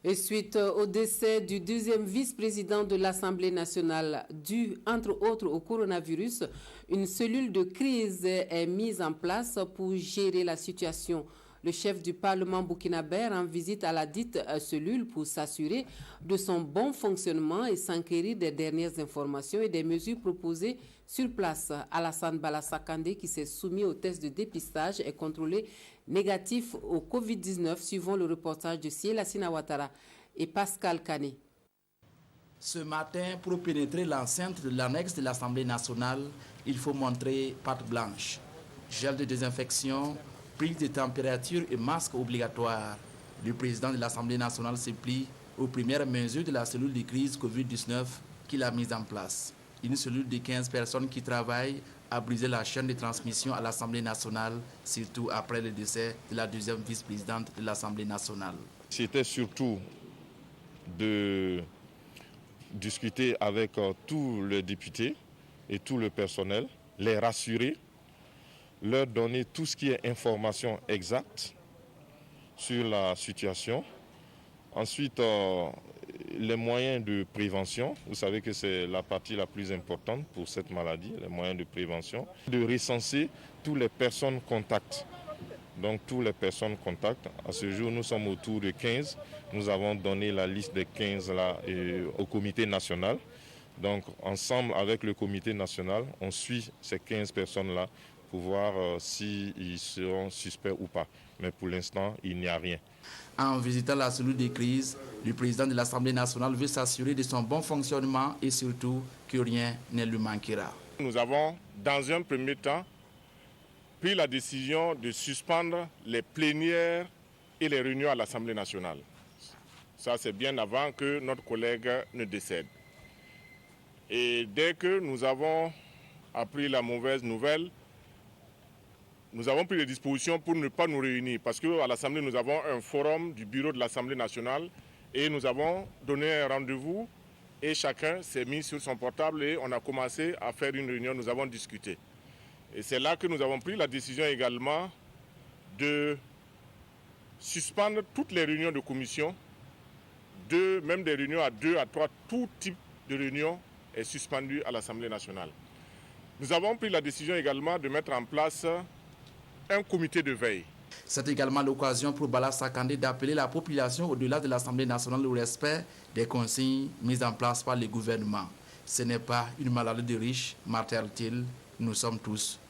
Et suite au décès du deuxième vice-président de l'Assemblée nationale dû, entre autres, au coronavirus, une cellule de crise est mise en place pour gérer la situation. Le chef du Parlement burkinabé en visite à la dite cellule pour s'assurer de son bon fonctionnement et s'enquérir des dernières informations et des mesures proposées sur place. Alassane Bala-Sakandé, qui s'est soumis au test de dépistage, est contrôlé négatif au Covid-19, suivant le reportage de Siela Sinawatara et Pascal Kané. Ce matin, pour pénétrer l'enceinte de l'annexe de l'Assemblée nationale, il faut montrer patte blanche, gel de désinfection, prise de température et masque obligatoire. Le président de l'Assemblée nationale se plie aux premières mesures de la cellule de crise Covid-19 qu'il a mise en place. Une cellule de 15 personnes qui travaillent à briser la chaîne de transmission à l'Assemblée nationale, surtout après le décès de la deuxième vice-présidente de l'Assemblée nationale. C'était surtout de discuter avec tous les députés et tout le personnel, les rassurer, leur donner tout ce qui est information exacte sur la situation. Ensuite, les moyens de prévention, vous savez que c'est la partie la plus importante pour cette maladie, les moyens de prévention, de recenser toutes les personnes contacts. Donc, toutes les personnes contacts. À ce jour, nous sommes autour de 15. Nous avons donné la liste des 15 là, au comité national. Donc, ensemble avec le comité national, on suit ces 15 personnes-là pour voir s'ils seront suspects ou pas. Mais pour l'instant, il n'y a rien. En visitant la cellule de crise, le président de l'Assemblée nationale veut s'assurer de son bon fonctionnement et surtout que rien ne lui manquera. Nous avons, dans un premier temps, pris la décision de suspendre les plénières et les réunions à l'Assemblée nationale. Ça, c'est bien avant que notre collègue ne décède. Et dès que nous avons appris la mauvaise nouvelle, nous avons pris des dispositions pour ne pas nous réunir. Parce qu'à l'Assemblée, nous avons un forum du bureau de l'Assemblée nationale et nous avons donné un rendez-vous et chacun s'est mis sur son portable et on a commencé à faire une réunion, nous avons discuté. Et c'est là que nous avons pris la décision également de suspendre toutes les réunions de commission, même des réunions à 2, à 3, tout type de réunion est suspendu à l'Assemblée nationale. Nous avons pris la décision également de mettre en place un comité de veille. C'est également l'occasion pour Bala Sakandé d'appeler la population au-delà de l'Assemblée nationale au respect des consignes mises en place par le gouvernement. Ce n'est pas une maladie de riches, martèle-t-il, nous sommes tous